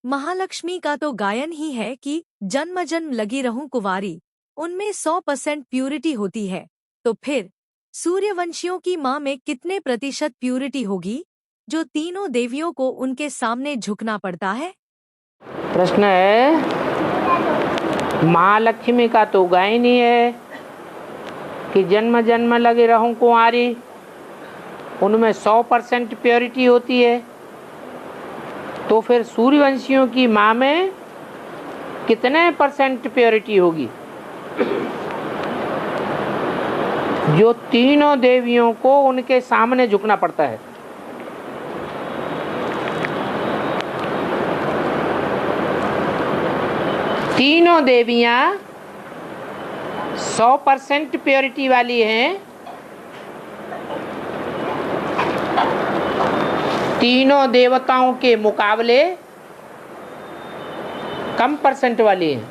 महालक्ष्मी का तो गायन ही है कि जन्म जन्म लगी रहूं कुंवारी, उनमें 100% प्यूरिटी होती है। तो फिर सूर्यवंशियों की माँ में कितने प्रतिशत प्यूरिटी होगी, जो तीनों देवियों को उनके सामने झुकना पड़ता है? प्रश्न है, महालक्ष्मी का तो गायन ही है कि जन्म जन्म लगे रहूं कुंवारी, उनमें 100% प्योरिटी होती है। तो फिर सूर्यवंशियों की माँ में कितने % प्योरिटी होगी, जो तीनों देवियों को उनके सामने झुकना पड़ता है? तीनों देवियां 100% प्योरिटी वाली हैं, तीनों देवताओं के मुकाबले कम % वाली हैं।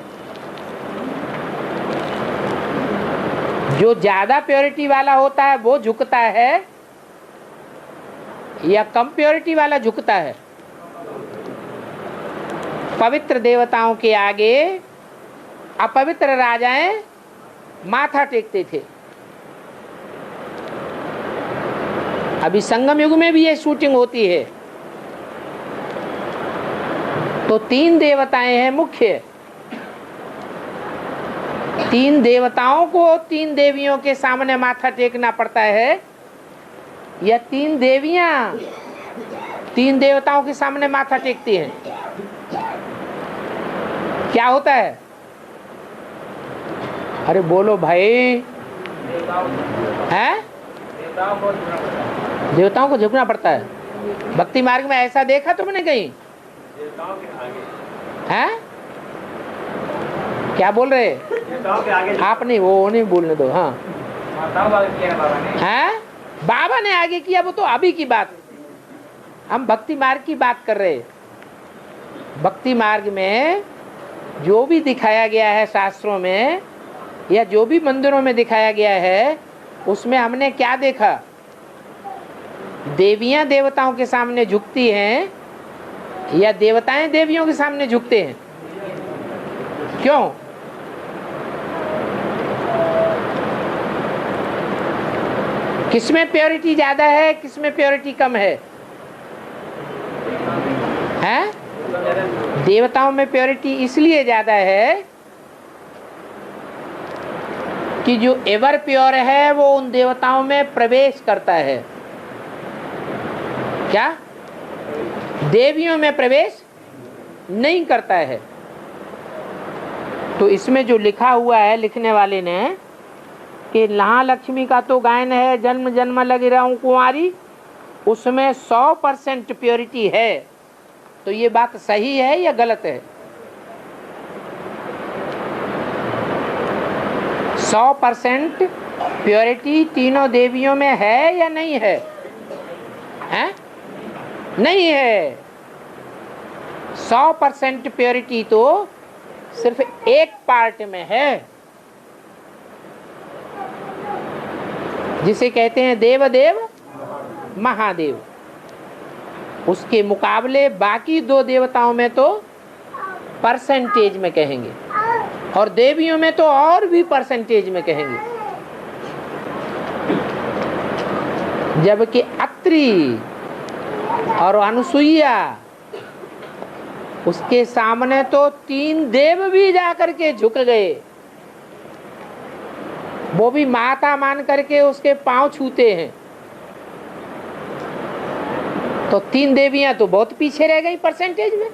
जो ज्यादा प्योरिटी वाला होता है वो झुकता है या कम प्योरिटी वाला झुकता है? पवित्र देवताओं के आगे अपवित्र राजाएं माथा टेकते थे। अभी संगम युग में भी ये शूटिंग होती है। तो 3 देवताएं हैं मुख्य, 3 देवताओं को 3 देवियों के सामने माथा टेकना पड़ता है, या 3 देवियां 3 देवताओं के सामने माथा टेकती हैं? क्या होता है? अरे बोलो भाई। हैं? देवताओं को झुकना पड़ता है। भक्ति मार्ग में ऐसा देखा तुमने कहीं? हैं? क्या बोल रहे? आप नहीं, वो नहीं बोलने दो। हाँ, हैं? बाबा ने आगे किया, वो तो अभी की बात। हम भक्ति मार्ग की बात कर रहे। भक्ति मार्ग में जो भी दिखाया गया है शास्त्रों में, या जो भी मंदिरों में दिखाया गया है, उसमें हमने क्या देखा? देवियां देवताओं के सामने झुकती हैं या देवताएं देवियों के सामने झुकते हैं? क्यों? किसमें प्योरिटी ज्यादा है, किसमें प्योरिटी कम है? हैं? देवताओं में प्योरिटी इसलिए ज्यादा है कि जो एवर प्योर है वो उन देवताओं में प्रवेश करता है। क्या? देवियों में प्रवेश नहीं करता है। तो इसमें जो लिखा हुआ है लिखने वाले ने कि महालक्ष्मी का तो गायन है जन्म जन्म लगी रहूं कुंवारी, उसमें 100% प्योरिटी है। तो ये बात सही है या गलत है? 100% प्योरिटी तीनों देवियों में है या नहीं है? हैं? नहीं है। 100% प्योरिटी तो सिर्फ एक पार्ट में है, जिसे कहते हैं देवदेव महादेव। उसके मुकाबले बाकी 2 देवताओं में तो परसेंटेज में कहेंगे, और देवियों में तो और भी परसेंटेज में कहेंगे। जबकि अत्रि और अनुसुईया, उसके सामने तो 3 देव भी जाकर के झुक गए। वो भी माता मान करके उसके पांव छूते हैं। तो 3 देवियां तो बहुत पीछे रह गई परसेंटेज में।